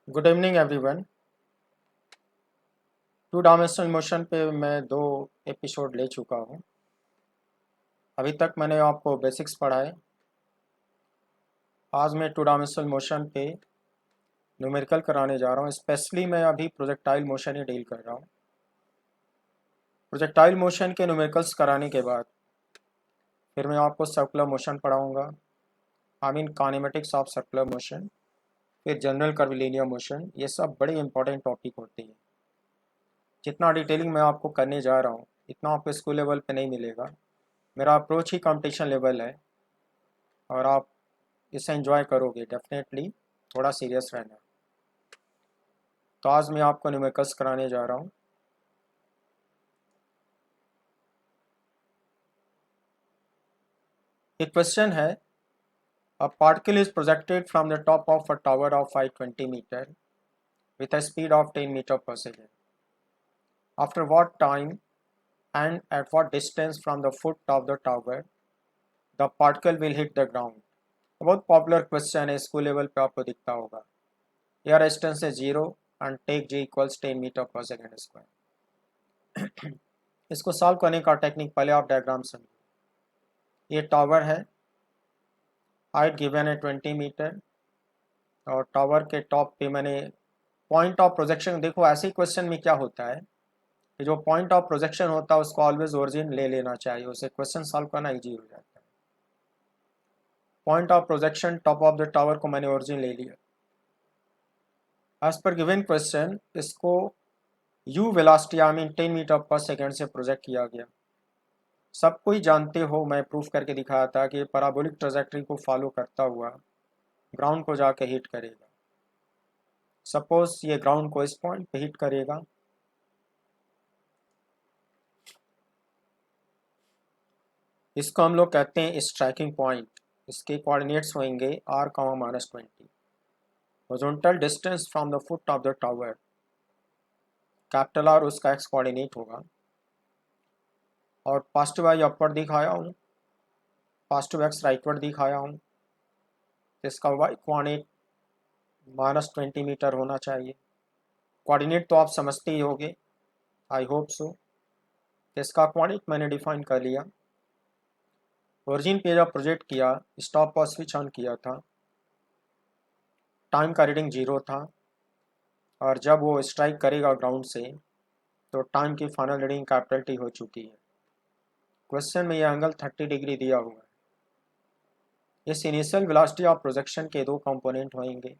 Good evening everyone. Two dimensional motion पे मैं 2 episode ले चुका हूँ। अभी तक मैंने आपको बेसिक्स पढ़ाए। आज मैं टू डायमेंशनल मोशन पे न्यूमेरिकल कराने जा रहा हूँ। स्पेशली मैं अभी प्रोजेक्टाइल मोशन ही डील कर रहा हूँ। प्रोजेक्टाइल मोशन के न्यूमेरिकल्स कराने के बाद फिर मैं आपको सर्कुलर मोशन पढ़ाऊँगा। I mean kinematics of circular motion, फिर जनरल कर्विलिनियर मोशन। ये सब बड़े इंपॉर्टेंट टॉपिक होते हैं। जितना डिटेलिंग मैं आपको करने जा रहा हूँ इतना आपको स्कूल लेवल पे नहीं मिलेगा। मेरा अप्रोच ही कंपटीशन लेवल है और आप इसे एंजॉय करोगे डेफिनेटली। थोड़ा सीरियस रहना। तो आज मैं आपको न्यूमेरिकल्स कराने जा रहा हूँ। एक क्वेश्चन है, a particle is projected from the top of a tower of 520 metre with a speed of 10 meter per second. After what time and at what distance from the foot of the tower the particle will hit the ground? बहुत popular question है, school level पे आपको दिखता होगा। Air distance है 0 and take g equals 10 metre per second square. इसको solve करने का टेक्निक पहले आप डायग्राम समझो। ये टावर है, हाइट गिवन है 20 मीटर और टावर के टॉप पे मैंने पॉइंट ऑफ प्रोजेक्शन। देखो ऐसे क्वेश्चन में क्या होता है कि जो पॉइंट ऑफ प्रोजेक्शन होता है उसको ऑलवेज ओरिजिन ले लेना चाहिए, उससे क्वेश्चन सॉल्व करना इजी हो जाता है। Point of projection top of the tower को मैंने ओरिजिन ले लिया। एज पर गिवन क्वेश्चन इसको u velocity I mean 10 metre per second से प्रोजेक्ट किया गया। सब कोई जानते हो, मैं प्रूफ करके दिखाया था कि पैराबोलिक ट्रेजेक्टरी को फॉलो करता हुआ ग्राउंड को जाके हिट करेगा। सपोज ये ग्राउंड को इस पॉइंट पे हिट करेगा, इसको हम लोग कहते हैं स्ट्राइकिंग पॉइंट। इसके कोऑर्डिनेट्स होंगे r, -20। Horizontal distance from the foot of the tower, capital R उसका x कोऑर्डिनेट होगा। और पॉजिटिव y अपवर्ड दिखाया हूँ, पॉजिटिव x राइटवर्ड दिखाया हूँ। इसका y कोऑर्डिनेट -20 मीटर होना चाहिए। कोऑर्डिनेट तो आप समझते ही होगे, आई होप सो। इसका कोऑर्डिनेट मैंने डिफाइन कर लिया। ओरिजिन पे जब प्रोजेक्ट किया, स्टॉप और स्विच ऑन किया था, टाइम का रीडिंग 0 था। और जब वो स्ट्राइक करेगा ग्राउंड से तो टाइम की फाइनल रीडिंग कैपिटल T हो चुकी है। क्वेश्चन में यह एंगल 30 डिग्री दिया हुआ है। इस इनिशियल वेलोसिटी ऑफ प्रोजेक्शन के 2 कंपोनेंट होंगे।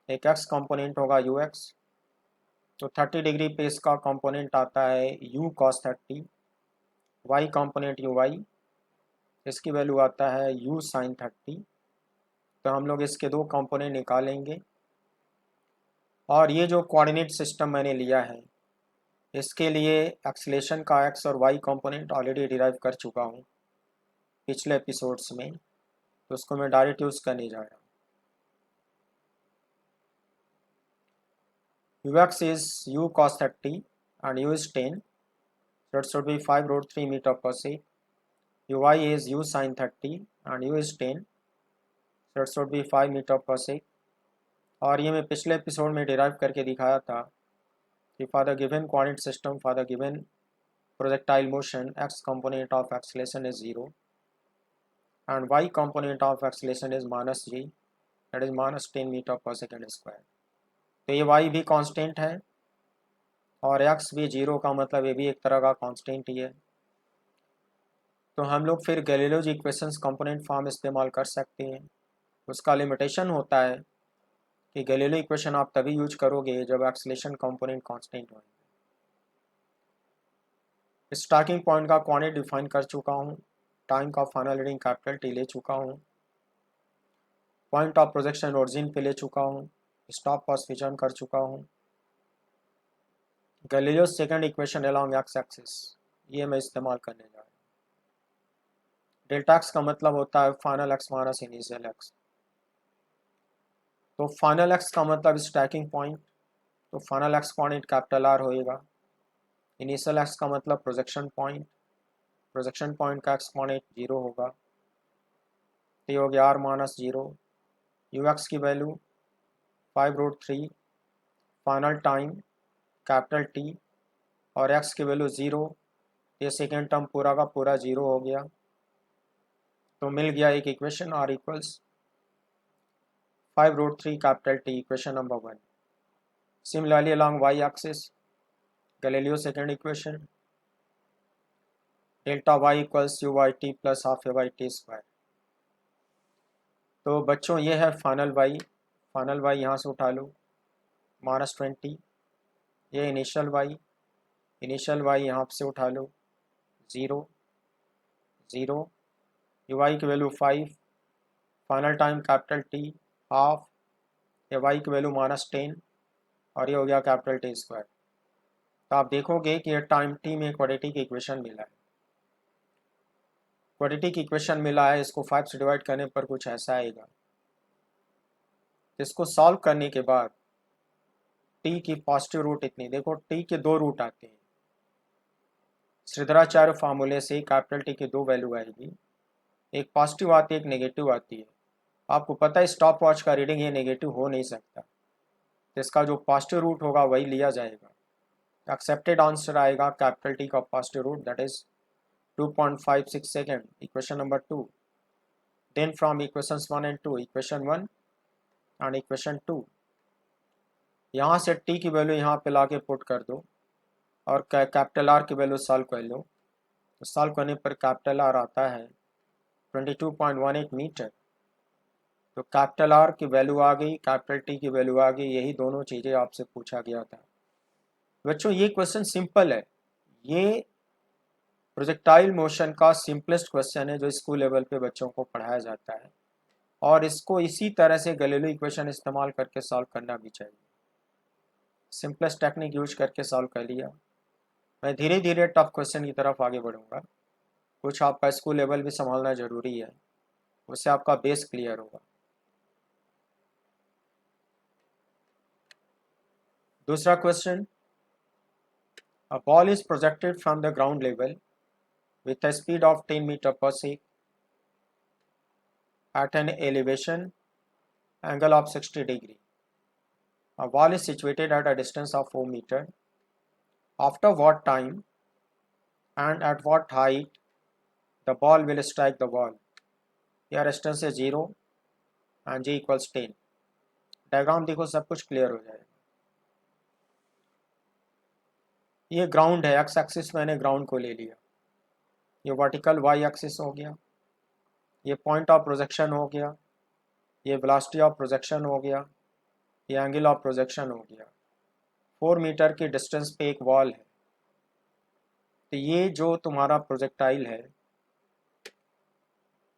एक x कंपोनेंट होगा ux, तो 30 डिग्री पे इसका कंपोनेंट आता है u cos 30। y component uy, इसकी वैल्यू आता है u sin 30। तो हम लोग इसके 2 कंपोनेंट निकालेंगे। और ये जो कोऑर्डिनेट सिस्टम मैंने लिया है इसके लिए एक्सीलरेशन का x और y कंपोनेंट ऑलरेडी डिराइव कर चुका हूँ पिछले एपिसोड्स में, तो उसको मैं डायरेक्ट यूज़ करने जा रहा हूँ। ux is u cos 30 and u is 10, so it should be 5√3 meter per sec. uy is u sin 30 and u is 10, so it should be 5 meter per sec. और ये मैं पिछले एपिसोड में derive करके दिखाया था कि for the given coordinate system for the given projectile motion x component of acceleration is 0 and y component of acceleration is -g, that is -10 meter per second square. तो ये y भी constant है और x भी 0 का मतलब ये भी एक तरह का कांस्टेंट ही है। तो हम लोग फिर गैलीलियोज इक्वेशंस कंपोनेंट फॉर्म इस्तेमाल कर सकते हैं। उसका लिमिटेशन होता है कि गैलीलियो इक्वेशन आप तभी यूज करोगे जब एक्सेलेरेशन कंपोनेंट कांस्टेंट हो। स्टार्टिंग पॉइंट का कोऑर्डिनेट डिफाइन कर चुका हूँ, टाइम का फाइनल रीडिंग कैपिटल T ले चुका हूँ, पॉइंट ऑफ प्रोजेक्शन ओरिजिन पे ले चुका हूँ, स्टॉप और स्विच ऑन कर चुका हूँ। Galileo second equation along x axis ये मैं इस्तेमाल करने जा रहा हूँ। डेल्टा एक्स का मतलब होता है final x minus initial x. तो फाइनल एक्स का मतलब स्टैकिंग पॉइंट, तो final x point capital R होएगा। इनिशियल एक्स का मतलब प्रोजेक्शन पॉइंट, प्रोजेक्शन पॉइंट का एक्स पॉइंट 0 होगा। तो ये हो गया R -0। यू एक्स की value 5√3 final time capital T और x की वैल्यू 0, ये सेकेंड टर्म पूरा का पूरा 0 हो गया। तो मिल गया एक equation r equals 5√3 capital T, equation number 1। Similarly along y axis, Galileo second equation, delta y equals u y t plus half a y t square. तो बच्चों ये है फाइनल y यहाँ से उठा लो -20, ये इनिशियल y यहाँ से उठा लो 0 0, यू वाई की value 5, final time capital T half, ये y की वैल्यू -10 और ये हो गया कैपिटल टी स्क्वायर। तो आप देखोगे कि ये टाइम t में क्वाड्रेटिक इक्वेशन मिला है। क्वाड्रेटिक इक्वेशन मिला है, इसको 5 से डिवाइड करने पर कुछ ऐसा आएगा। इसको सॉल्व करने के बाद t की पॉजिटिव रूट इतनी, देखो t के 2 रूट आते हैं। श्रीधराचार्य फार्मूले से कैपिटल टी की 2 वैल्यू आएगी, एक पॉजिटिव आती है एक नेगेटिव आती है। आपको पता है स्टॉप वॉच का रीडिंग ये नेगेटिव हो नहीं सकता, तो इसका जो पॉजिटिव रूट होगा वही लिया जाएगा। एक्सेप्टेड आंसर आएगा कैपिटल टी का positive root, that is 2.56 second, equation number 2। Then from equations 1 and 2, equation 1 and equation 2, यहाँ से t की वैल्यू यहाँ पे लाके पुट कर दो और कैपिटल R की वैल्यू सॉल्व कर लो। तो सॉल्व करने पर कैपिटल R आता है 22.18 मीटर। तो कैपिटल R की वैल्यू आ गई, कैपिटल T की वैल्यू आ गई, यही दोनों चीज़ें आपसे पूछा गया था। बच्चों ये क्वेश्चन सिंपल है, ये प्रोजेक्टाइल मोशन का सिंपलेस्ट क्वेश्चन है जो स्कूल लेवल पे बच्चों को पढ़ाया जाता है, और इसको इसी तरह से गैलीलियो इक्वेशन इस्तेमाल करके सॉल्व करना भी चाहिए। सिंपलेस्ट टेक्निक यूज करके सॉल्व कर लिया। मैं धीरे धीरे टफ क्वेश्चन की तरफ आगे बढ़ूंगा, कुछ आपका स्कूल लेवल भी संभालना जरूरी है, उससे आपका बेस क्लियर होगा। दूसरा question, a ball is projected from the ground level with a speed of 10 meter per sec at an elevation angle of 60 degree. A ball is situated at a distance of 4 meter. After what time and at what height the ball will strike the wall? Here distance is 0 and g equals 10. Diagram देखो सब कुछ clear हो जाएगा। ये ground है, x axis मैंने ground को ले लिया, ये वर्टिकल वाई एक्सिस हो गया, ये पॉइंट ऑफ प्रोजेक्शन हो गया, ये वेलोसिटी ऑफ प्रोजेक्शन हो गया, ये एंगल ऑफ प्रोजेक्शन हो गया। 4 मीटर की डिस्टेंस पे एक वॉल है। तो ये जो तुम्हारा प्रोजेक्टाइल है,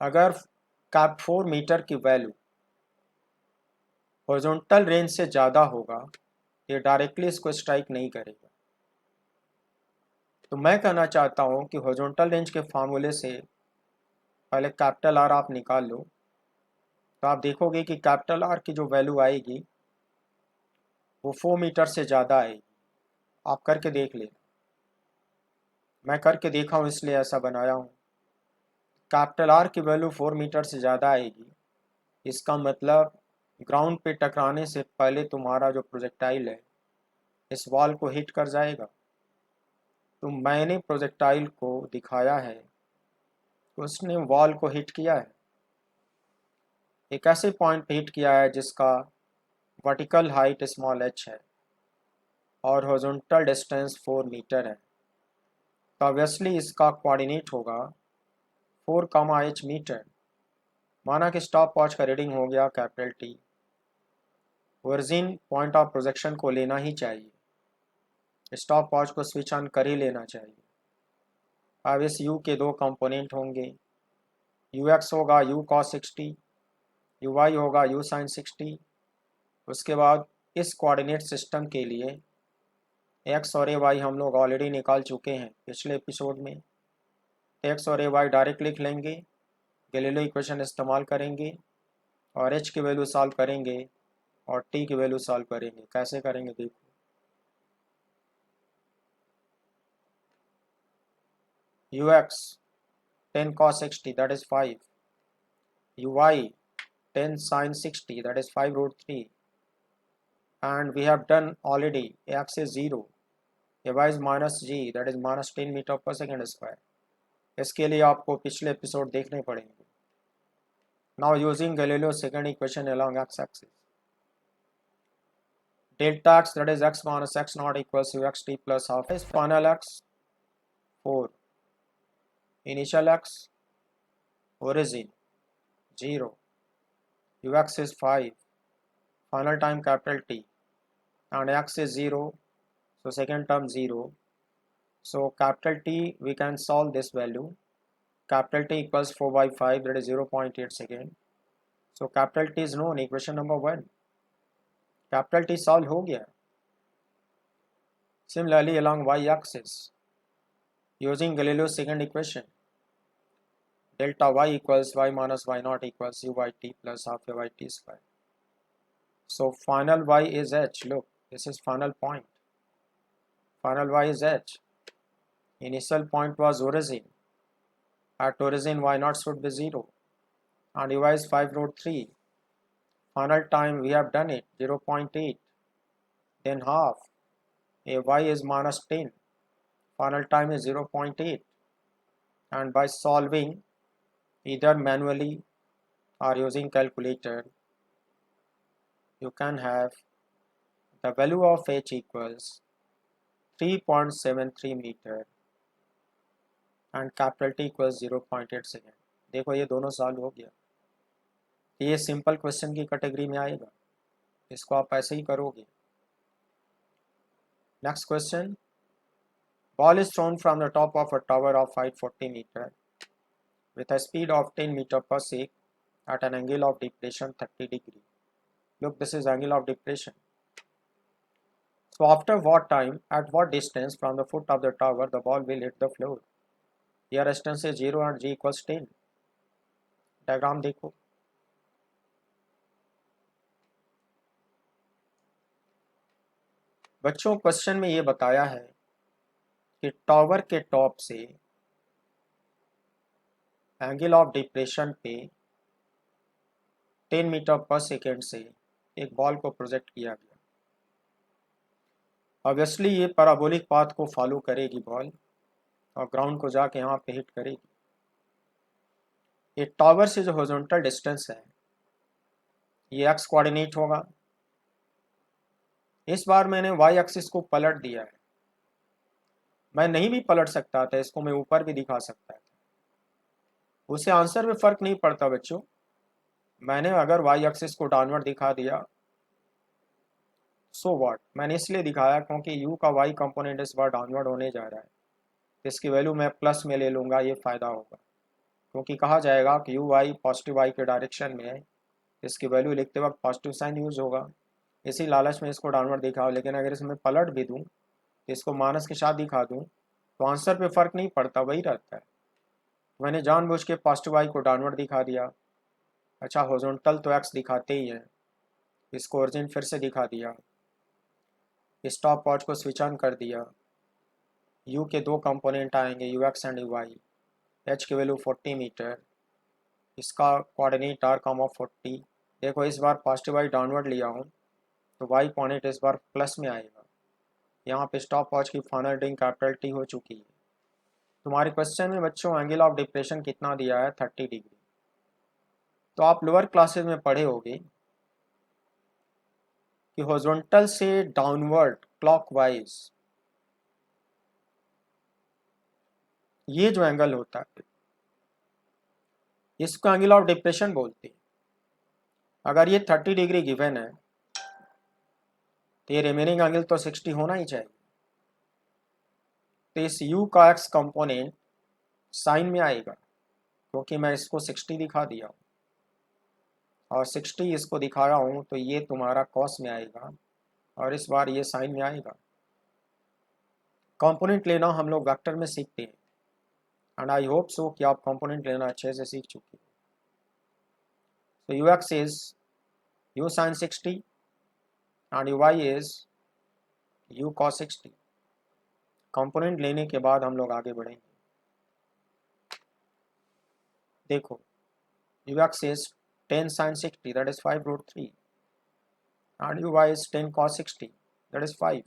अगर कैप 4 मीटर की वैल्यू हॉरिजॉन्टल रेंज से ज़्यादा होगा, ये डायरेक्टली इसको स्ट्राइक नहीं करेगा। तो मैं कहना चाहता हूँ कि हॉरिजॉन्टल रेंज के फार्मूले से पहले कैपिटल आर आप निकाल लो, तो आप देखोगे कि कैपिटल आर की जो वैल्यू आएगी वो 4 मीटर से ज़्यादा आएगी। आप करके देख लेना, मैं करके देखा हूँ इसलिए ऐसा बनाया हूँ। कैपिटल आर की वैल्यू 4 मीटर से ज़्यादा आएगी, इसका मतलब ग्राउंड पे टकराने से पहले तुम्हारा जो प्रोजेक्टाइल है इस वॉल को हिट कर जाएगा। तो मैंने प्रोजेक्टाइल को दिखाया है तो उसने वॉल को हिट किया है, एक ऐसे पॉइंट पे हिट किया है जिसका वर्टिकल हाइट स्मॉल h है और हॉरिजॉन्टल डिस्टेंस 4 मीटर है। तो ऑब्वियसली इसका कोऑर्डिनेट होगा 4, h मीटर। माना कि स्टॉप वॉच का रीडिंग हो गया capital T, origin point of projection को लेना ही चाहिए, स्टॉप वॉच को स्विच ऑन कर ही लेना चाहिए। अब इस u के 2 कंपोनेंट होंगे, ux होगा u cos 60, uy होगा u sin 60। उसके बाद इस कोऑर्डिनेट सिस्टम के लिए x और ay हम लोग ऑलरेडी निकाल चुके हैं पिछले एपिसोड में। x और ay डायरेक्ट लिख लेंगे, गैलीलियो इक्वेशन इस्तेमाल करेंगे और h की वैल्यू सॉल्व करेंगे और t की वैल्यू सॉल्व करेंगे। कैसे करेंगे देखो, ux 10 cos 60 that is 5, uy 10 sin 60 that is 5√3, and we have done already x is 0, y is minus g, that is minus 10 metre per second square. इसके लिए आपको पिछले एपिसोड देखने पड़ेंगे. Now using Galileo's second equation along x-axis, delta x, that is x minus x naught equals to xt plus half is final x 4, initial x origin 0, ux is 5, final time capital T, and x is 0, so second term 0. So capital T, we can solve this value. Capital T equals 4 by 5, that is 0.8 second. So capital T is known, equation number 1. Capital T solve हो गया. Similarly along y-axis, using Galileo's second equation, delta y equals y minus y naught equals u by t plus half a by t square. So final y is h. Look, this is final point. Final y is h. Initial point was origin. At origin y naught should be 0 and u is 5 root 3. Final time we have done it 0.8, then half, a y is minus 10, final time is 0.8, and by solving either manually or using calculator, you can have the value of h equals 3.73 meter and capital T equals 0.8 second. देखो ये दोनों solve हो गया. ये simple question की category में आएगा, इसको आप ऐसे ही करोगे. Next question. Ball is thrown from the top of a tower of 540 meter with a speed of 10 meter per sec at an angle of depression 30 degree. Look, this is angle of depression. So after what time, at what distance from the foot of the tower the ball will hit the floor? Here distance is 0 and g equals 10. Diagram देखो. बच्चों question में ये बताया है कि tower के top से angle of depression पे 10 मीटर पर सेकेंड से एक बॉल को प्रोजेक्ट किया गया. ऑब्वियसली ये पैराबोलिक पाथ को फॉलो करेगी बॉल और ग्राउंड को जाके यहाँ पे हिट करेगी. ये टावर से जो हॉरिजॉन्टल डिस्टेंस है ये एक्स कोऑर्डिनेट होगा. इस बार मैंने वाई एक्सिस को पलट दिया है. मैं नहीं भी पलट सकता था, इसको मैं ऊपर भी दिखा सकता था, उससे आंसर में फर्क नहीं पड़ता बच्चों. मैंने अगर वाई एक्सिस को डाउनवर्ड दिखा दिया सो व्हाट, मैंने इसलिए दिखाया क्योंकि यू का वाई कंपोनेंट इस बार डाउनवर्ड होने जा रहा है. इसकी वैल्यू मैं प्लस में ले लूँगा, ये फ़ायदा होगा क्योंकि कहा जाएगा कि यू वाई पॉजिटिव वाई के डायरेक्शन में है, इसकी वैल्यू लिखते वक्त पॉजिटिव साइन यूज़ होगा. इसी लालच में इसको डाउनवर्ड दिखाओ, लेकिन अगर इसमें पलट भी दूँ तो इसको माइनस के साथ दिखा दूँ तो आंसर पे फ़र्क नहीं पड़ता, वही रहता है. मैंने जानबूझ के पॉजिटिव वाई को डाउनवर्ड दिखा दिया. अच्छा, हॉरिजॉन्टल तो एक्स दिखाते ही हैं, इसको ओरिजिन फिर से दिखा दिया, स्टॉप वॉच को स्विच ऑन कर दिया. यू के दो कंपोनेंट आएंगे, u x and u y. H की वैल्यू 40 मीटर, इसका कोऑर्डिनेट आर कॉमा 40. देखो इस बार पॉजिटिव वाई डाउनवर्ड लिया हूँ तो वाई कोऑर्डिनेट इस बार प्लस में आएगा. यहाँ पे स्टॉप वॉच की फाइनल रीडिंग कैपिटल टी हो चुकी है. तुम्हारे क्वेश्चन में बच्चों एंगल ऑफ डिप्रेशन कितना दिया है? 30 डिग्री. तो आप लोअर क्लासेस में पढ़े होंगे कि हॉरिजॉन्टल से डाउनवर्ड क्लॉकवाइज ये जो एंगल होता है इसको एंगल ऑफ डिप्रेशन बोलते हैं. अगर ये 30 डिग्री गिवन है तो ये रिमेनिंग एंगल तो 60 होना ही चाहिए. तो इस u का x कंपोनेंट साइन में आएगा क्योंकि मैं इसको 60 दिखा दिया हूँ और 60 इसको दिखाया हूँ तो ये तुम्हारा कॉस में आएगा और इस बार ये साइन में आएगा. कंपोनेंट लेना हम लोग वेक्टर में सीखते हैं एंड आई होप सो कि आप कंपोनेंट लेना अच्छे से सीख चुके हैं. तो u x is u sine 60 and u y is u cos 60. Component लेने के बाद हम लोग आगे बढ़ेंगे. देखो u x is 10 sin 60, that is 5 root 3. and uy is 10 cos 60, that is 5.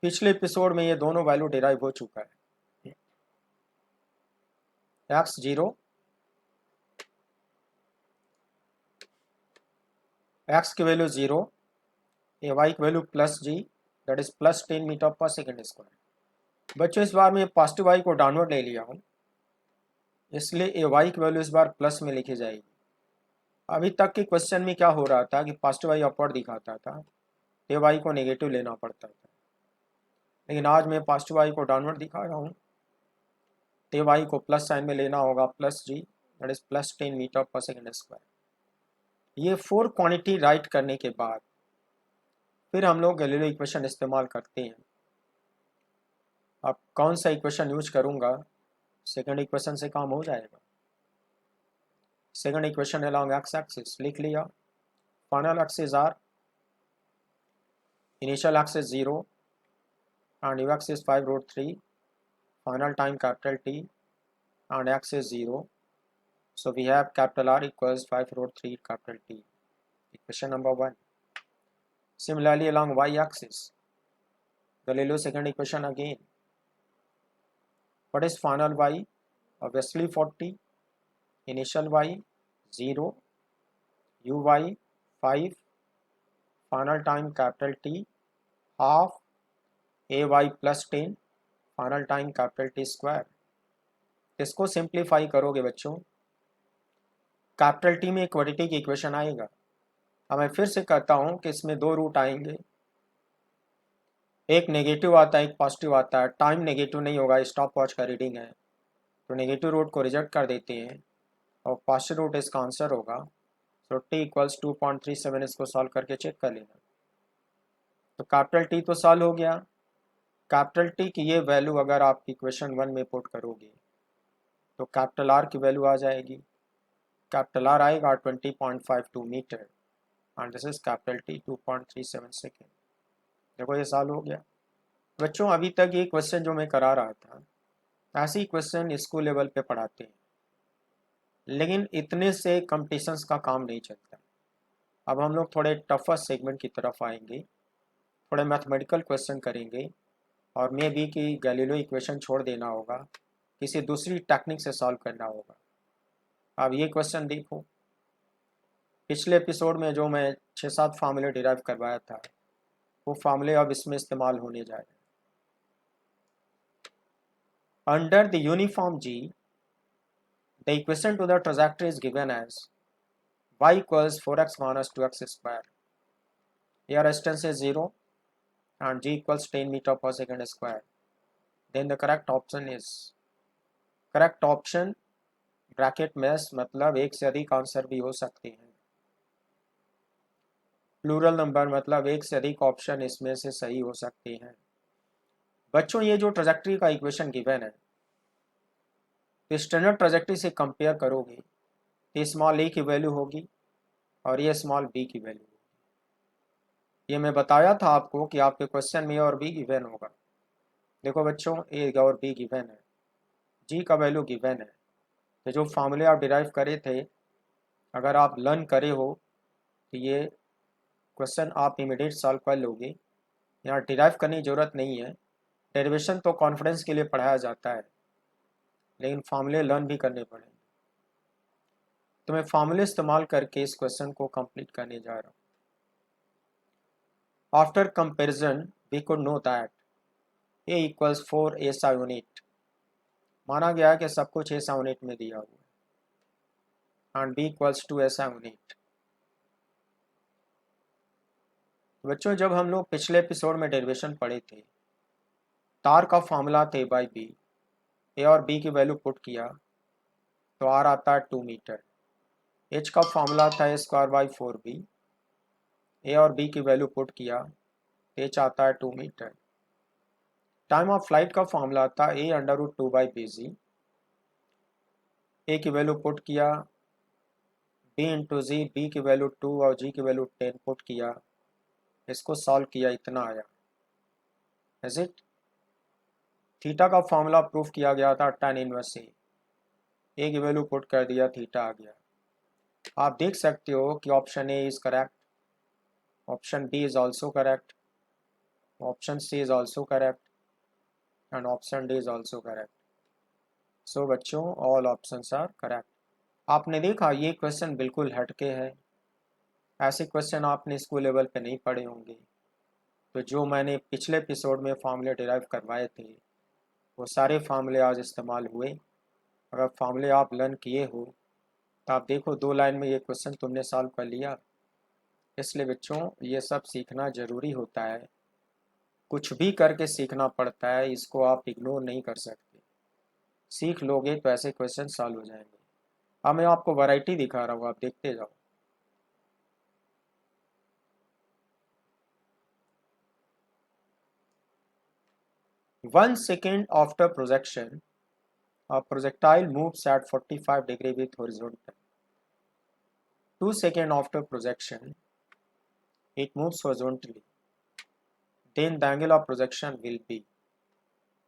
पिछले एपिसोड में ये दोनों वैल्यू डिराइव हो चुका है। x0 x की वैल्यू 0, ay की value plus g, that is plus 10 metre per second square. बच्चों इस बार मैं पॉजिटिव वाई को डाउनवर्ड ले लिया हूँ, इसलिए ए वाई की वैल्यू इस बार प्लस में लिखी जाएगी। अभी तक के क्वेश्चन में क्या हो रहा था कि पॉजिटिव वाई अपवर्ड दिखाता था, ए वाई को नेगेटिव लेना पड़ता था, लेकिन आज मैं पॉजिटिव वाई को डाउनवर्ड दिखा रहा हूँ, ए वाई को प्लस साइन में लेना होगा, plus g, that is plus 10 metre per second square. ये 4 क्वांटिटी राइट करने के बाद फिर हम लोग गैलीलियो इक्वेशन इस्तेमाल करते हैं। अब कौन सा इक्वेशन यूज करूँगा, सेकंड इक्वेशन से काम हो जाएगा। Second equation along x axis लिख लिया। Final x is R, initial x is 0 and u axis 5√3, final time capital T and x is 0, so we have capital R equals 5√3 capital T, equation number 1. Similarly along y axis, Galileo second equation again. What is final y? Obviously 40, initial y 0, uy 5, final time capital T half ay plus 10, final time capital T square. इसको simplify करोगे बच्चों, capital T में quadratic equation आएगा। अब मैं फिर से कहता हूँ कि इसमें 2 रूट आएंगे, एक नेगेटिव आता है, एक पॉजिटिव आता है। टाइम नेगेटिव नहीं होगा, स्टॉप वॉच का रीडिंग है, तो नेगेटिव रूट को रिजेक्ट कर देते हैं और पॉजिटिव रूट इसका आंसर होगा। तो टी इक्वल्स 2.37, इसको सॉल्व करके चेक कर लेना। तो कैपिटल टी तो सॉल्व हो गया। कैपिटल टी की ये वैल्यू अगर आप इक्वेशन 1 में पुट करोगे तो कैपिटल आर की वैल्यू आ जाएगी। कैपिटल आर आएगा 20.52 metre and this is capital T 2.37 second. देखो ये सॉल्व हो गया। बच्चों अभी तक ये क्वेश्चन जो मैं करा रहा था, ऐसे ही क्वेश्चन स्कूल लेवल पे पढ़ाते हैं, लेकिन इतने से कंपटीशंस का काम नहीं चलता। अब हम लोग थोड़े टफर सेगमेंट की तरफ आएंगे, थोड़े मैथमेटिकल क्वेश्चन करेंगे और मे बी कि गैलीलियो इक्वेशन छोड़ देना होगा, किसी दूसरी टेक्निक से सॉल्व करना होगा। अब ये क्वेश्चन देखो, पिछले एपिसोड में जो मैं 6-7 फार्मूले डिराइव करवाया था, वो फार्मूले अब इसमें इस्तेमाल होने जा रहे हैं। Under the uniform g, the equation to the trajectory is given as y equals 4x minus 2x square. Here distance is 0 and g equals 10 meter per second square. Then the correct option is, correct option bracket में मतलब एक से अधिक answer भी हो सकते हैं, plural number मतलब एक से अधिक ऑप्शन इसमें से सही हो सकते हैं। बच्चों ये जो ट्राजेक्टरी का इक्वेशन गिवन है, तो स्टैंडर्ड ट्राजेक्टरी से कंपेयर करोगे तो स्मॉल ए की वैल्यू होगी और ये स्मॉल बी की वैल्यू होगी। ये मैं बताया था आपको कि आपके क्वेश्चन में ए और बी गिवन होगा। देखो बच्चों, ए और बी गिवन है, जी का वैल्यू गिवन है, तो जो फार्मूले आप डिराइव करे थे, अगर आप लर्न करे हो तो ये क्वेश्चन आप इमीडिएट सॉल्व कर लोगे। यहाँ डिराइव करने की ज़रूरत नहीं है। डेरिवेशन तो कॉन्फिडेंस के लिए पढ़ाया जाता है, लेकिन फार्मूले लर्न भी करने पड़ेंगे। तो मैं फार्मूले इस्तेमाल करके इस क्वेश्चन को कंप्लीट करने जा रहा हूँ। After comparison we could know that a equals 4 ऐसा यूनिट, माना गया कि सब कुछ ऐसा यूनिट में दिया हुआ है, एंड बी इक्वल्स 2 ऐसा यूनिट। बच्चों जब हम लोग पिछले एपिसोड में डेरिवेशन पढ़े थे, तार का फॉर्मूला थे बाई बी, ए और बी की वैल्यू पुट किया तो आर आता है 2 मीटर। एच का फॉर्मूला था ए स्क्वायर बाई 4b, ए और बी की वैल्यू पुट किया तो एच आता है 2 मीटर। टाइम ऑफ फ्लाइट का फॉर्मूला था A under root 2 by B जी, ए की वैल्यू पुट किया, बी इंटू जी, बी की वैल्यू 2 और जी की वैल्यू 10 पुट किया, इसको सॉल्व किया, इतना आया। Is it? थीटा का फॉर्मूला प्रूफ किया गया था tan इनवर्स ए की वैल्यू पुट कर दिया, थीटा आ गया। आप देख सकते हो कि option A is correct, option B is also correct, option C is also correct and option D is also correct. So बच्चों ऑल ऑप्शंस आर करेक्ट। आपने देखा ये क्वेश्चन बिल्कुल हटके है, ऐसे क्वेश्चन आपने स्कूल लेवल पे नहीं पढ़े होंगे। तो जो मैंने पिछले एपिसोड में फार्मूले डिराइव करवाए थे वो सारे फार्मूले आज इस्तेमाल हुए। अगर फार्मूले आप लर्न किए हो तो आप देखो 2 लाइन में ये क्वेश्चन तुमने सॉल्व कर लिया। इसलिए बच्चों ये सब सीखना ज़रूरी होता है, कुछ भी करके सीखना पड़ता है, इसको आप इग्नोर नहीं कर सकते। सीख लोगे तो ऐसे क्वेश्चन सॉल्व हो जाएंगे। अब मैं आपको वैरायटी दिखा रहा हूँ, आप देखते जाओ। One second after projection, a projectile moves at 45 degree with horizontal. 2 seconds after projection, it moves horizontally. Then the angle of projection will be,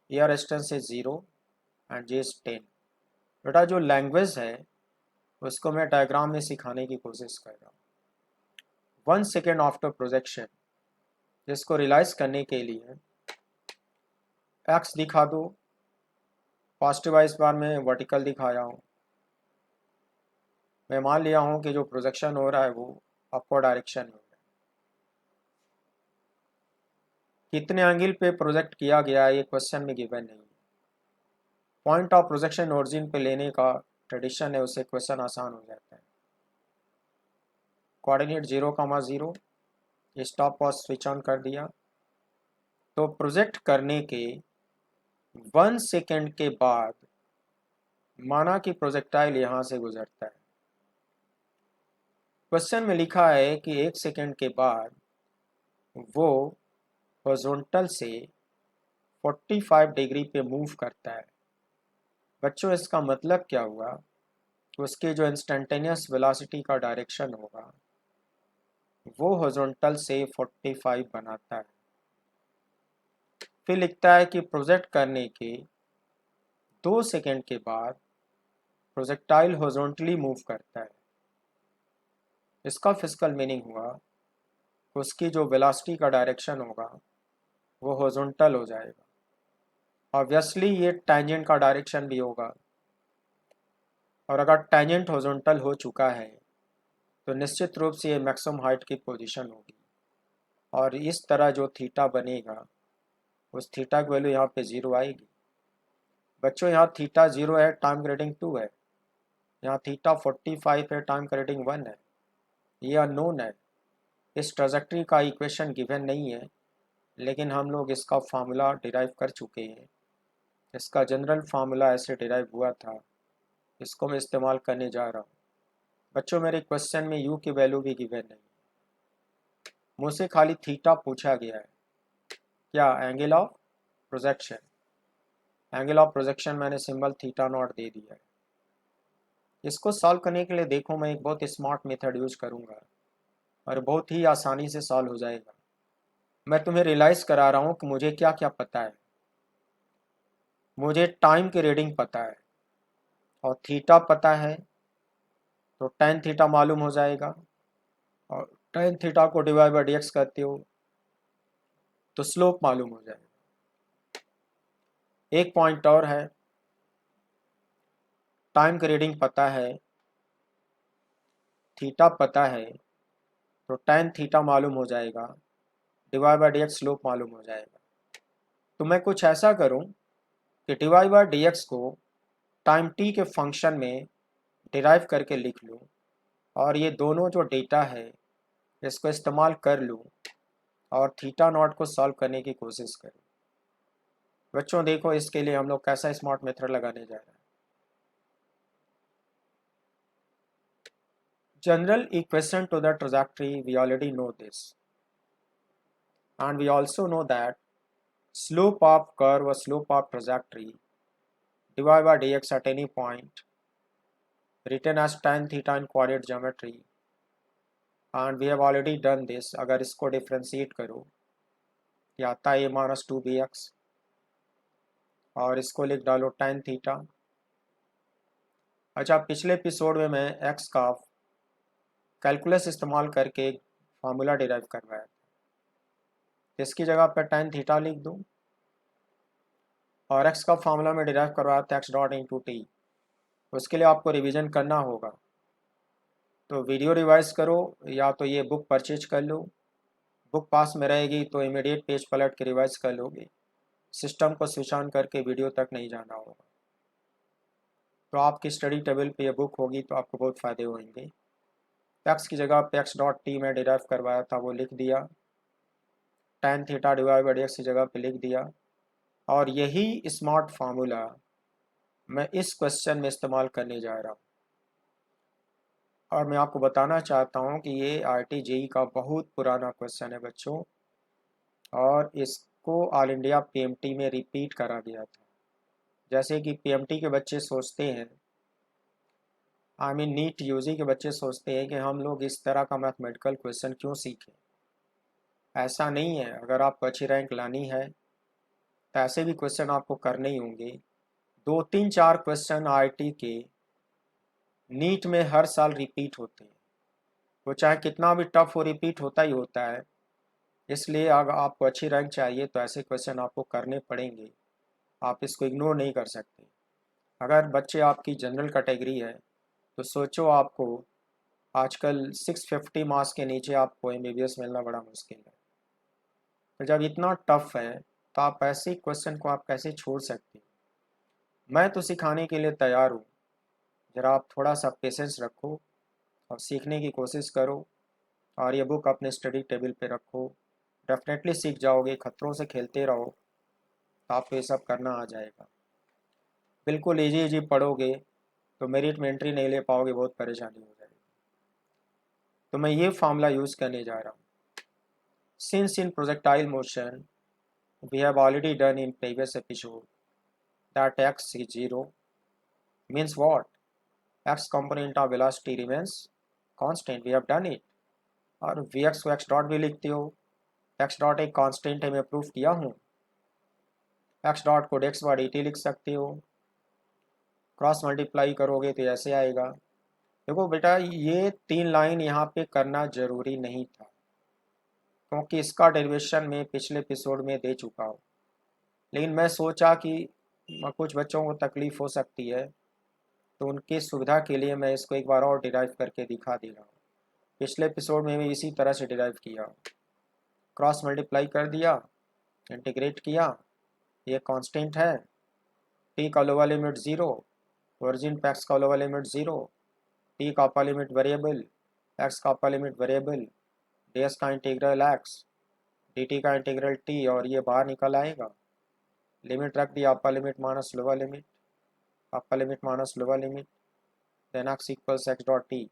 here distance is 0 and j is 10। बेटा जो language है उसको मैं diagram में सिखाने की कोशिश कर रहा हूँ। 1 सेकेंड आफ्टर प्रोजेक्शन, जिसको रियलाइज करने के लिए एक्स दिखा दो, पॉजिटिव इस बार मैं वर्टिकल दिखाया हूँ। मैं मान लिया हूँ कि जो प्रोजेक्शन हो रहा है वो अपवर्ड डायरेक्शन में हो रहा है। कितने एंगल पे प्रोजेक्ट किया गया है ये क्वेश्चन में गिवन नहीं है। पॉइंट ऑफ प्रोजेक्शन ओरिजिन पे लेने का ट्रेडिशन है, उससे क्वेश्चन आसान हो जाता है। Coordinate 0,0, stop watch switch on कर दिया। तो प्रोजेक्ट करने के 1 सेकेंड के बाद माना कि प्रोजेक्टाइल यहाँ से गुजरता है। क्वेश्चन में लिखा है कि 1 सेकेंड के बाद वो हॉरिजॉन्टल से 45 डिग्री पे मूव करता है। बच्चों इसका मतलब क्या हुआ, उसके जो इंस्टेंटेनियस वेलोसिटी का डायरेक्शन होगा वो हॉरिजॉन्टल से 45 बनाता है। फिर लिखता है कि प्रोजेक्ट करने के 2 सेकेंड के बाद प्रोजेक्टाइल हॉरिजॉन्टली मूव करता है। इसका फिजिकल मीनिंग हुआ उसकी जो वेलोसिटी का डायरेक्शन होगा वो हॉरिजॉन्टल हो जाएगा। ऑब्वियसली ये टैंजेंट का डायरेक्शन भी होगा, और अगर टैंजेंट हॉरिजॉन्टल हो चुका है तो निश्चित रूप से ये मैक्सिमम हाइट की पोजीशन होगी। और इस तरह जो थीटा बनेगा उस थीटा की वैल्यू यहाँ पे 0 आएगी। बच्चों यहाँ थीटा 0 है, टाइम ग्रेडिंग 2 है। यहाँ थीटा 45 है, टाइम ग्रेडिंग 1 है। ये अननोन है, इस ट्रांजैक्टरी का इक्वेशन गिवन नहीं है, लेकिन हम लोग इसका फार्मूला डिराइव कर चुके हैं। इसका जनरल फार्मूला ऐसे डिराइव हुआ था, इसको मैं इस्तेमाल करने जा रहा हूँ। बच्चों मेरे क्वेश्चन में यू की वैल्यू भी गिवन नहीं, मुझसे खाली थीटा पूछा गया है। क्या? Angle of projection. Angle of projection मैंने सिंबल थीटा नॉट दे दिया है। इसको सॉल्व करने के लिए देखो मैं एक बहुत स्मार्ट मेथड यूज करूँगा और बहुत ही आसानी से सॉल्व हो जाएगा। मैं तुम्हें रियलाइज़ करा रहा हूँ कि मुझे क्या क्या पता है। मुझे टाइम की रीडिंग पता है और थीटा पता है, तो टेन थीटा मालूम हो जाएगा, और टेन थीटा को डिवाइड बाई डी एक्स करते हो तो स्लोप मालूम हो जाएगा। एक पॉइंट और है, टाइम की रीडिंग पता है, थीटा पता है, तो टेन थीटा मालूम हो जाएगा, divide by D x slope मालूम हो जाएगा। तो मैं कुछ ऐसा करूं कि डिवाइड बाई डी एक्स को टाइम टी के फंक्शन में डिराइव करके लिख लूं, और ये दोनों जो डेटा है इसको इस्तेमाल कर लूं और थीटा नॉट को सॉल्व करने की कोशिश करूं। बच्चों देखो इसके लिए हम लोग कैसा स्मार्ट मेथड लगाने जा रहे हैं। General equation to the trajectory, we already know this, and we also know that slope of curve or slope of trajectory divided by dx at any point written as tan theta in coordinate geometry, and we have already done this। अगर इसको differentiate करो ये आता है a-2bx, और इसको लिख डालो tan थीटा। अच्छा, पिछले एपिसोड में मैं x का कैलकुलस इस्तेमाल करके एक फार्मूला डिराइव करवाया था। इसकी जगह पर tan थीटा लिख दूँ और x का फार्मूला में डिराइव करवाया था x डॉट इंटू टी। उसके लिए आपको रिवीजन करना होगा, तो वीडियो रिवाइज करो या तो ये बुक परचेज कर लो। बुक पास में रहेगी तो इमीडिएट पेज पलट के रिवाइज कर लोगे, सिस्टम को स्विच ऑन करके वीडियो तक नहीं जाना होगा। तो आपकी स्टडी टेबल पे ये बुक होगी तो आपको बहुत फ़ायदे होंगे। एक्स की जगह पे एक्स डॉट टी में डिराइव करवाया था वो लिख दिया, tan theta divide by x की जगह पे लिख दिया, और यही स्मार्ट फार्मूला मैं इस क्वेश्चन में इस्तेमाल करने जा रहा हूँ। और मैं आपको बताना चाहता हूँ कि ये आईआईटी जेईई का बहुत पुराना क्वेश्चन है बच्चों, और इसको ऑल इंडिया पीएमटी में रिपीट करा गया था। जैसे कि पीएमटी के बच्चे सोचते हैं, नीट यूजी के बच्चे सोचते हैं कि हम लोग इस तरह का मैथमेटिकल क्वेश्चन क्यों सीखें। ऐसा नहीं है, अगर आपको अच्छी रैंक लानी है तो ऐसे भी क्वेश्चन आपको करने ही होंगे। 2-3-4 क्वेश्चन आईआईटी के नीट में हर साल रिपीट होते हैं, वो चाहे कितना भी टफ हो रिपीट होता ही होता है। इसलिए अगर आपको अच्छी रैंक चाहिए तो ऐसे क्वेश्चन आपको करने पड़ेंगे, आप इसको इग्नोर नहीं कर सकते। अगर बच्चे आपकी जनरल कैटेगरी है तो सोचो, आपको आजकल 650 मार्क्स के नीचे आपको एमबीबीएस मिलना बड़ा मुश्किल है। तो जब इतना टफ है तो आप ऐसे क्वेश्चन को आप कैसे छोड़ सकते हैं। मैं तो सिखाने के लिए तैयार हूँ, ज़रा आप थोड़ा सा पेशेंस रखो और सीखने की कोशिश करो, और ये बुक अपने स्टडी टेबल पे रखो। डेफिनेटली सीख जाओगे, खतरों से खेलते रहो तो आपको ये सब करना आ जाएगा। बिल्कुल इजी इजी पढ़ोगे तो मेरिट में एंट्री नहीं ले पाओगे, बहुत परेशानी हो जाएगी। तो मैं ये फार्मूला यूज़ करने जा रहा हूँ। Since in projectile motion we have already done in previous episode that x is 0 means what? X component of velocity remains constant, we have done it। और vx को x डॉट भी लिखते हो, x dot एक constant है, मैं proof किया हूँ। x डॉट को डेक्स बाय dt लिख सकते हो, क्रॉस मल्टीप्लाई करोगे तो ऐसे आएगा। देखो बेटा, ये 3 लाइन यहाँ पे करना जरूरी नहीं था, क्योंकि इसका डेरिवेशन में पिछले एपिसोड में दे चुका हूँ। लेकिन मैं सोचा कि कुछ बच्चों को तकलीफ हो सकती है, तो उनकी सुविधा के लिए मैं इसको एक बार और डिराइव करके दिखा दे रहा हूँ। पिछले एपिसोड में भी इसी तरह से डिराइव किया, क्रॉस मल्टीप्लाई कर दिया, इंटीग्रेट किया, ये कांस्टेंट है, टी का लोअर लिमिट 0, ओरिजिन पे एक्स का लोअर लिमिट 0, टी का अपर लिमिट वेरिएबल, एक्स का अपर लिमिट वेरिएबल, ds का इंटीग्रल एक्स, dt का इंटीग्रल टी, और ये बाहर निकल आएगा। लिमिट रख दिया, upper limit minus lower limit, upper limit minus lower limit, then x equals x dot t.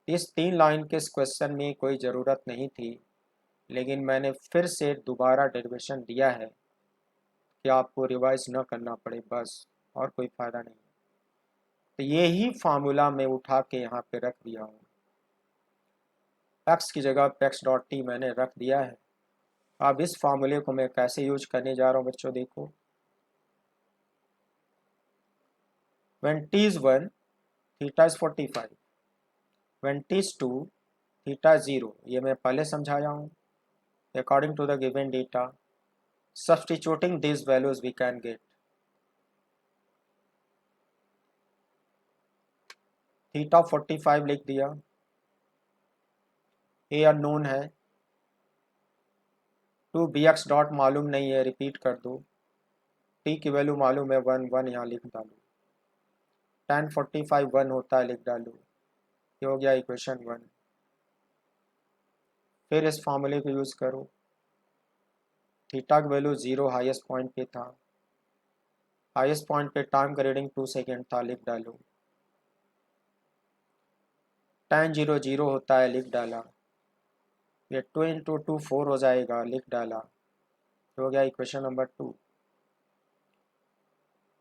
इस 3 लाइन के इस क्वेश्चन में कोई ज़रूरत नहीं थी, लेकिन मैंने फिर से दोबारा डेरिवेशन दिया है कि आपको रिवाइज न करना पड़े, बस, और कोई फ़ायदा नहीं। तो ये ही फार्मूला मैं उठा के यहाँ पे रख दिया हूँ, एक्स की जगह पे एक्स डॉट टी मैंने रख दिया है। अब इस फार्मूले को मैं कैसे यूज करने जा रहा हूँ बच्चों, देखो। When t is 1, theta is 45, when t is 2, theta is 0, ये मैं पहले समझाया हूँ। According to the given data, substituting these values we can get theta 45 लिख दिया, a अननोन है, 2 bx डॉट मालूम नहीं है, रिपीट कर दो, t की वैल्यू मालूम है 1, 1 यहाँ लिख डालो, tan 45 1 होता है, लिख डालो, ये हो गया इक्वेशन 1। फिर इस फार्मूले को यूज़ करो, थीटा की वैल्यू 0 हाईएस्ट पॉइंट पे था, हाईएस्ट पॉइंट पे टाइम का रीडिंग 2 सेकेंड था, लिख डालो, tan 0 0 होता है, लिख डाला, ये 2 इंटू 2 4 हो जाएगा, लिख डाला, हो गया इक्वेशन नंबर 2।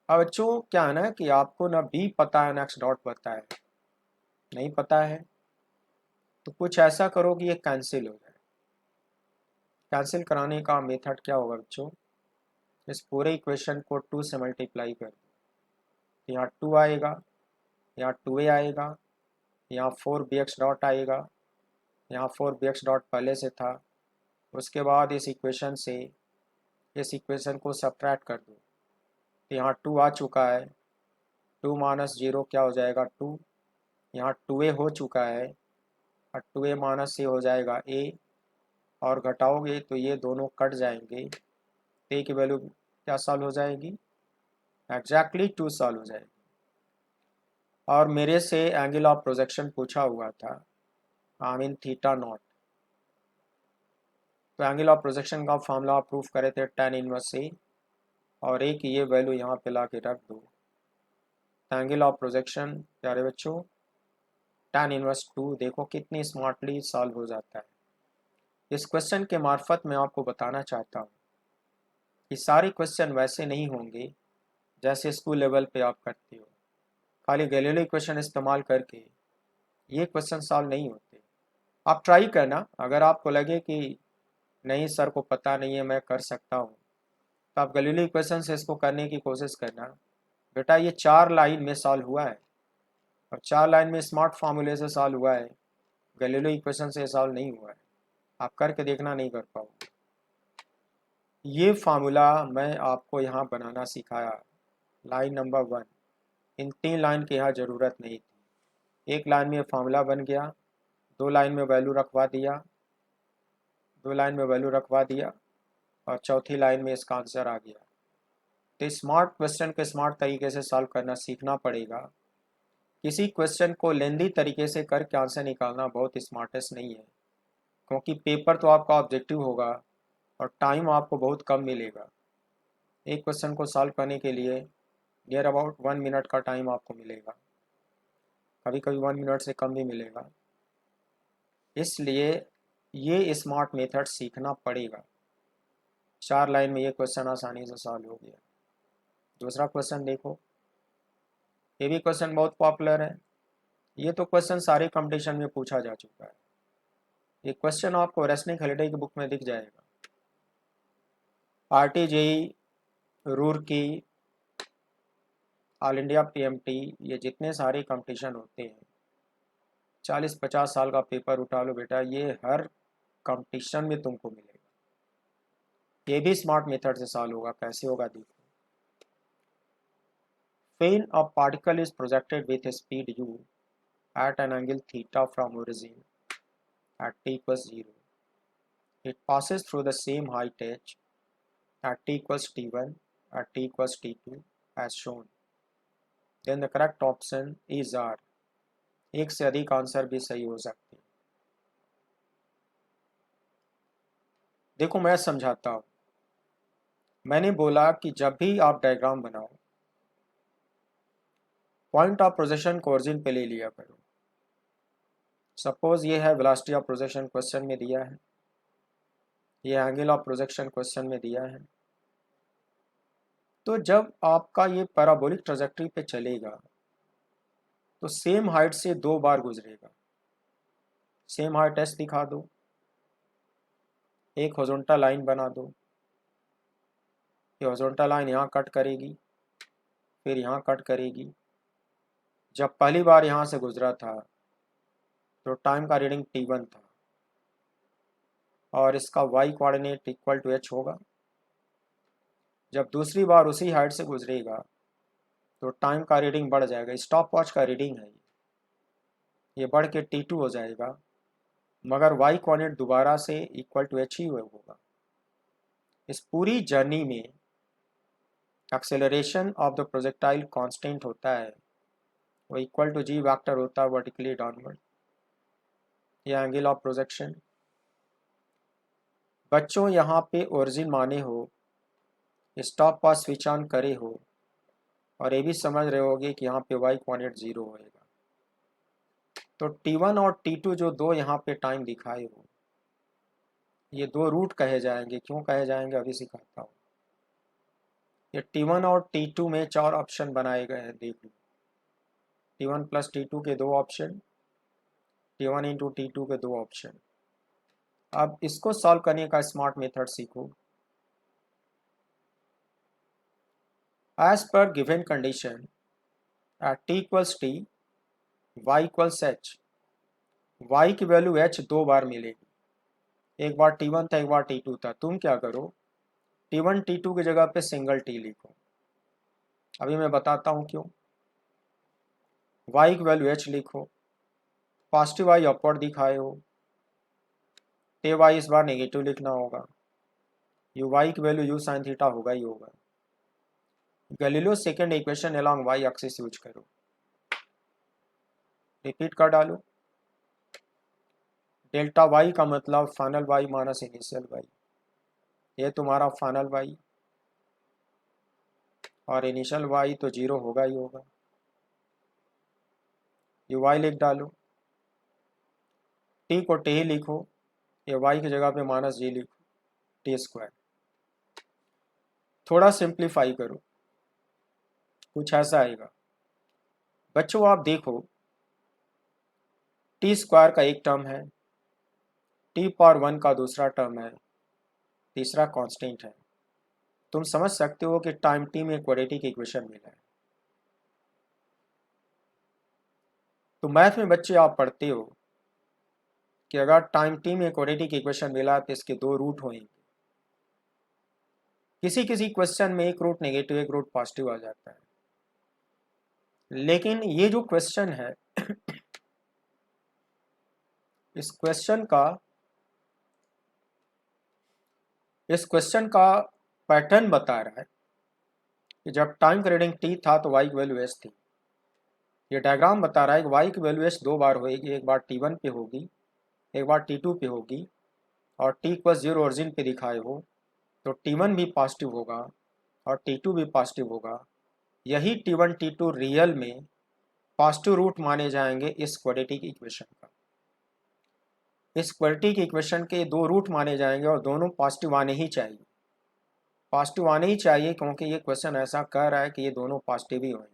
अब बच्चों क्या है ना कि आपको ना बी पता है ना एक्स डॉट पता है, नहीं पता है तो कुछ ऐसा करो कि ये कैंसिल हो जाए। कैंसिल कराने का मेथड क्या होगा बच्चों, इस पूरे इक्वेशन को 2 से मल्टीप्लाई कर दो, यहाँ 2 आएगा, यहाँ 2a आएगा, यहाँ 4 bx डॉट आएगा, यहाँ 4bx डॉट पहले से था, उसके बाद इस इक्वेशन से इस इक्वेशन को सब्ट्रैक्ट कर दो तो यहाँ 2 आ चुका है, 2 माइनस 0 क्या हो जाएगा 2, यहाँ 2a हो चुका है और 2a माइनस से हो जाएगा a, और घटाओगे तो ये दोनों कट जाएंगे, a की वैल्यू क्या सॉल्व हो जाएगी, एग्जैक्टली 2 सॉल्व हो जाएगी। और मेरे से एंगल ऑफ प्रोजेक्शन पूछा हुआ था, आई मीन थीटा नॉट। तो एंगल ऑफ प्रोजेक्शन का फॉर्मूला प्रूफ करे थे tan इनवर्स ए, और ए की ये वैल्यू यहाँ पे ला के रख दो। एंगल ऑफ प्रोजेक्शन प्यारे बच्चों tan इनवर्स 2 देखो कितनी स्मार्टली सॉल्व हो जाता है। इस क्वेश्चन के मार्फत मैं आपको बताना चाहता हूँ कि सारे क्वेश्चन वैसे नहीं होंगे जैसे स्कूल लेवल पे आप करते हो, खाली गैलीलियो इक्वेशन इस्तेमाल करके ये क्वेश्चन सॉल्व नहीं होते। आप ट्राई करना, अगर आपको लगे कि नहीं सर को पता नहीं है मैं कर सकता हूँ, तो आप गैलीलियो इक्वेशन से इसको करने की कोशिश करना। बेटा ये 4 लाइन में सॉल्व हुआ है, और 4 लाइन में स्मार्ट फार्मूले से सॉल्व हुआ है, गैलीलियो इक्वेशन से सॉल्व नहीं हुआ है। आप करके देखना, नहीं कर पाओगे। ये फार्मूला मैं आपको यहाँ बनाना सिखाया, लाइन नंबर 1। इन 3 लाइन की यहाँ ज़रूरत नहीं थी, एक लाइन में फार्मूला बन गया, 2 लाइन में वैल्यू रखवा दिया, 2 लाइन में वैल्यू रखवा दिया, और चौथी लाइन में इसका आंसर आ गया। तो स्मार्ट क्वेश्चन को स्मार्ट तरीके से सॉल्व करना सीखना पड़ेगा। किसी क्वेश्चन को लेंदी तरीके से करके आंसर निकालना बहुत स्मार्टेस्ट नहीं है, क्योंकि पेपर तो आपका ऑब्जेक्टिव होगा और टाइम आपको बहुत कम मिलेगा। एक क्वेश्चन को सॉल्व करने के लिए नियर अबाउट 1 मिनट का टाइम आपको मिलेगा, कभी कभी 1 मिनट से कम भी मिलेगा। इसलिए ये स्मार्ट मेथड सीखना पड़ेगा। 4 लाइन में ये क्वेश्चन आसानी से सॉल्व हो गया। दूसरा क्वेश्चन देखो, ये भी क्वेश्चन बहुत पॉपुलर है, ये तो क्वेश्चन सारे कंपटीशन में पूछा जा चुका है। ये क्वेश्चन आपको रैशनिक हॉलिडे की बुक में दिख जाएगा। RTJE, Roorkee, all India PMT, ये जितने सारे कंपटीशन होते हैं, 40-50 साल का पेपर उठा लो बेटा, ये हर कंपटीशन में तुमको मिलेगा। ये भी स्मार्ट मेथड से सॉल्व होगा। कैसे होगा देखो। When a particle is projected with a speed u at an angle theta from origin at t equals 0, it passes through the same height h at t equals t1 at t equals t2 as shown, then the correct option is R। एक से अधिक answer भी सही हो सकते हैं। देखो मैं समझाता हूँ। मैंने बोला कि जब भी आप डायग्राम बनाओ, पॉइंट ऑफ प्रोजेक्शन को ओरिजिन पे ले लिया करो। सपोज ये है वेलोसिटी ऑफ प्रोजेक्शन क्वेश्चन में दिया है, ये एंगल ऑफ प्रोजेक्शन क्वेश्चन में दिया है। तो जब आपका ये पैराबोलिक ट्रैजेक्टरी पे चलेगा तो सेम हाइट से 2 बार गुजरेगा। सेम हाइट एस दिखा दो, एक हॉरिजॉन्टल लाइन बना दो, ये हॉरिजॉन्टल लाइन यहाँ कट करेगी, फिर यहाँ कट करेगी। जब पहली बार यहाँ से गुजरा था तो टाइम का रीडिंग t1 था, और इसका y coordinate equal to h होगा। जब दूसरी बार उसी हाइट से गुजरेगा तो टाइम का रीडिंग बढ़ जाएगा, स्टॉप वॉच का रीडिंग है ये बढ़ के t2 हो जाएगा, मगर y कोऑर्डिनेट दोबारा से इक्वल टू h ही होगा। इस पूरी जर्नी में acceleration of the projectile constant होता है, वो इक्वल टू g वेक्टर होता है वर्टिकली डाउनवर्ड। ये एंगल ऑफ प्रोजेक्शन। बच्चों यहाँ पे ओरिजिन माने हो, स्टॉप वॉच स्विच ऑन करे हो, और ये भी समझ रहे होगे कि यहाँ पे y कोऑर्डिनेट 0 होएगा। तो t1 और t2 जो दो यहाँ पे टाइम दिखाए हो, ये 2 रूट कहे जाएंगे। क्यों कहे जाएंगे अभी सिखाता हूँ। ये t1 और t2 में 4 ऑप्शन बनाए गए हैं, देख लो। t1 प्लस t2 के 2 ऑप्शन, t1 इंटू t2 के 2 ऑप्शन। अब इसको सॉल्व करने का स्मार्ट मेथड सीखो। As per given condition at t equals t, y equals h, y की वैल्यू h 2 बार मिलेगी, एक बार t1 था, एक बार t2 था। तुम क्या करो, t1 t2 की जगह पे सिंगल t लिखो। अभी मैं बताता हूँ क्यों। y की वैल्यू h लिखो, पॉजिटिव y अपवर्ड दिखाए हो, ते y इस बार नेगेटिव लिखना होगा, यू y की वैल्यू u sin थीटा होगा ही होगा। Galileo second equation along y axis use करो, रिपीट कर डालो। डेल्टा y का मतलब final y minus initial y, ये तुम्हारा फाइनल y, और इनिशियल y तो जीरो होगा ही होगा। यू y लिख डालो, t को t ही लिखो, ये y की जगह पे माइनस जी लिखो, टी स्क्वायर। थोड़ा सिंप्लीफाई करो, कुछ ऐसा आएगा। बच्चों आप देखो, टी स्क्वायर का एक टर्म है, टी पावर 1 का दूसरा टर्म है, तीसरा कांस्टेंट है। तुम समझ सकते हो कि टाइम टी में क्वाड्रेटिक इक्वेशन मिला है। तो मैथ में बच्चे आप पढ़ते हो कि अगर टाइम टी में क्वाड्रेटिक इक्वेशन मिला तो इसके दो रूट होंगे। किसी किसी क्वेश्चन में एक रूट नेगेटिव एक रूट पॉजिटिव आ जाता है, लेकिन ये जो क्वेश्चन है इस क्वेश्चन का पैटर्न बता रहा है कि जब टाइम पीरियड टी था तो y की वैल्यू एस थी। ये डायग्राम बता रहा है कि y की वैल्यू एस दो बार होगी, एक बार t1 पे होगी, एक बार t2 पे होगी, और t इक्वल जीरो ओरिजिन पे दिखाए हो तो t1 भी पॉजिटिव होगा और t2 भी पॉजिटिव होगा। यही t1 t2 रियल में पॉजिटिव रूट माने जाएंगे इस क्वाड्रेटिक इक्वेशन का। इस क्वाड्रेटिक इक्वेशन के दो रूट माने जाएंगे और दोनों पॉजिटिव आने ही चाहिए। पॉजिटिव आने ही चाहिए क्योंकि ये क्वेश्चन ऐसा कह रहा है कि ये दोनों पॉजिटिव ही होंगे।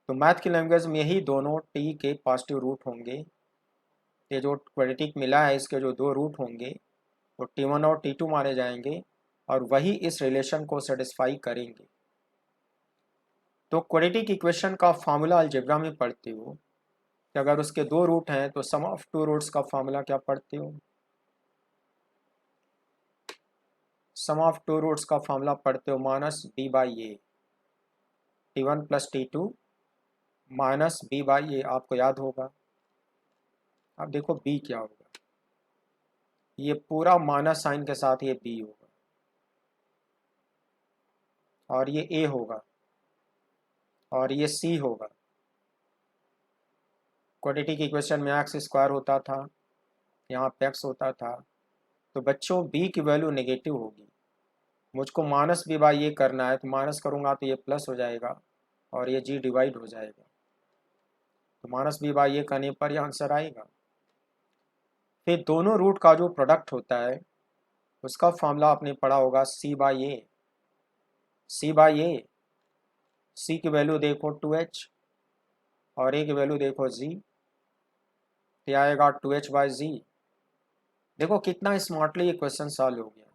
तो मैथ की लैंग्वेज में यही दोनों टी के पॉजिटिव रूट होंगे। ये जो क्वाड्रेटिक मिला है इसके जो दो रूट होंगे वो t1 और t2 माने जाएंगे और वही इस रिलेशन को सेटिस्फाई करेंगे। तो क्वाड्रेटिक इक्वेशन का फार्मूला अलजेब्रा में पढ़ते हो कि अगर उसके दो रूट हैं तो सम ऑफ टू रूट्स का फार्मूला क्या पढ़ते हो, सम ऑफ टू रूट्स का फार्मूला पढ़ते हो minus B by A, t1 plus t2 minus B by A, आपको याद होगा। अब देखो b क्या होगा, ये पूरा माइनस साइन के साथ ये b होगा और ये a होगा और ये c होगा। क्वाड्रेटिक इक्वेशन में एक्स स्क्वायर होता था, यहाँ पे x होता था, तो बच्चों b की वैल्यू नेगेटिव होगी। मुझको माइनस बी बाई ये करना है तो माइनस करूँगा तो ये प्लस हो जाएगा और ये g डिवाइड हो जाएगा, तो माइनस बी बाई ये करने पर ये आंसर आएगा। फिर दोनों रूट का जो प्रोडक्ट होता है उसका फॉर्मूला आपने पढ़ा होगा c by A, C by A, C की वैल्यू देखो 2h और ए की वैल्यू देखो z, तो आएगा 2h बाई जी। देखो कितना स्मार्टली ये क्वेश्चन सॉल्व हो गया।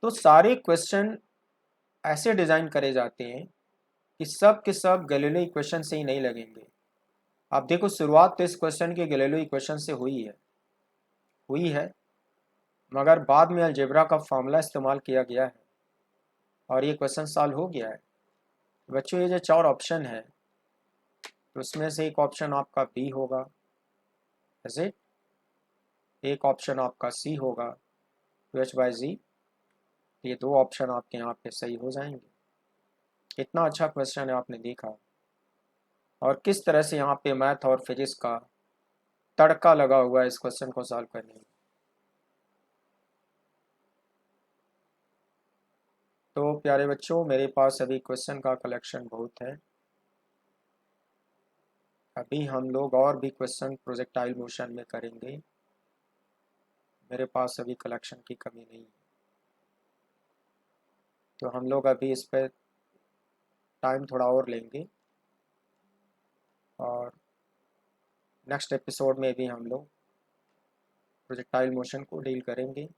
तो सारे क्वेश्चन ऐसे डिज़ाइन करे जाते हैं कि सब के सब गैलीलियो इक्वेशन से ही नहीं लगेंगे। आप देखो शुरुआत तो इस क्वेश्चन के गैलीलियो इक्वेशन से हुई है, मगर बाद में अलजेब्रा का फॉर्मूला इस्तेमाल किया गया है और ये क्वेश्चन सॉल्व हो गया है। बच्चों ये जो चार ऑप्शन है तो उसमें से एक ऑप्शन आपका बी होगा, ऐसे एक ऑप्शन आपका सी होगा 2h बाई जी। ये दो ऑप्शन आपके यहाँ पे सही हो जाएंगे। कितना अच्छा क्वेश्चन है, आपने देखा और किस तरह से यहाँ पे मैथ और फिजिक्स का तड़का लगा हुआ है इस क्वेश्चन को सॉल्व करने में। तो प्यारे बच्चों मेरे पास अभी क्वेश्चन का कलेक्शन बहुत है। अभी हम लोग और भी क्वेश्चन प्रोजेक्टाइल मोशन में करेंगे, मेरे पास अभी कलेक्शन की कमी नहीं है। तो हम लोग अभी इस पर टाइम थोड़ा और लेंगे और नेक्स्ट एपिसोड में भी हम लोग प्रोजेक्टाइल मोशन को डील करेंगे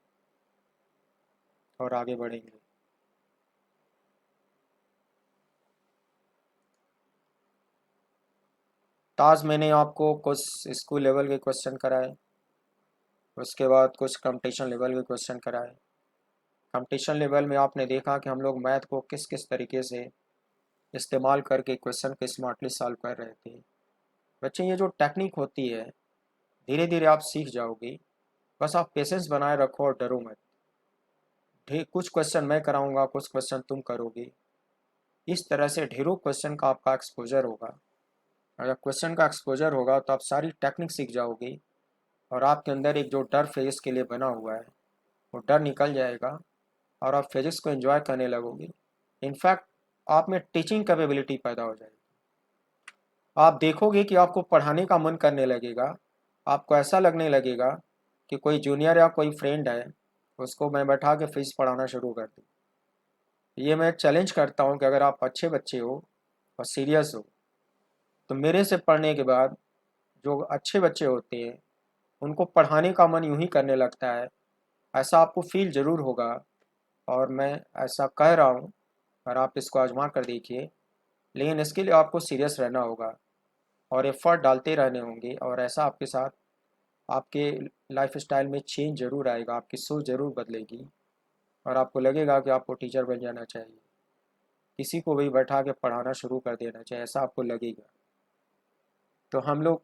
और आगे बढ़ेंगे। आज मैंने आपको कुछ स्कूल लेवल के क्वेश्चन कराए, उसके बाद कुछ कंपटीशन लेवल के क्वेश्चन कराए। कंपटीशन लेवल में आपने देखा कि हम लोग मैथ को किस किस तरीके से इस्तेमाल करके क्वेश्चन को स्मार्टली सॉल्व कर रहे थे। बच्चे ये जो टेक्निक होती है धीरे धीरे आप सीख जाओगे, बस आप पेशेंस बनाए रखो और डरो मत। कुछ क्वेश्चन मैं कराऊंगा, कुछ क्वेश्चन तुम करोगे, इस तरह से ढेरों क्वेश्चन का आपका एक्सपोजर होगा। अगर क्वेश्चन का एक्सपोजर होगा तो आप सारी टेक्निक सीख जाओगे और आपके अंदर एक जो डर फिजिक्स के लिए बना हुआ है वो डर निकल जाएगा और आप फिजिक्स को एंजॉय करने लगोगे। इनफैक्ट आप में टीचिंग कैपेबिलिटी पैदा हो जाएगी। आप देखोगे कि आपको पढ़ाने का मन करने लगेगा, आपको ऐसा लगने लगेगा कि कोई जूनियर या कोई फ्रेंड है, उसको मैं बैठा के फिजिक्स पढ़ाना शुरू कर दूँ। ये मैं चैलेंज करता हूँ कि अगर आप अच्छे बच्चे हो और सीरियस हो तो मेरे से पढ़ने के बाद जो अच्छे बच्चे होते हैं उनको पढ़ाने का मन यूं ही करने लगता है। ऐसा आपको फील ज़रूर होगा और मैं ऐसा कह रहा हूँ और आप इसको आजमा कर देखिए। लेकिन इसके लिए आपको सीरियस रहना होगा और एफर्ट डालते रहने होंगे और ऐसा आपके साथ आपके लाइफ स्टाइल में चेंज ज़रूर आएगा, आपकी सोच ज़रूर बदलेगी और आपको लगेगा कि आपको टीचर बन जाना चाहिए, किसी को भी बैठा के पढ़ाना शुरू कर देना चाहिए, ऐसा आपको लगेगा। तो हम लोग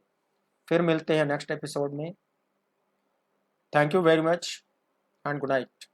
फिर मिलते हैं नेक्स्ट एपिसोड में। Thank you very much and good night.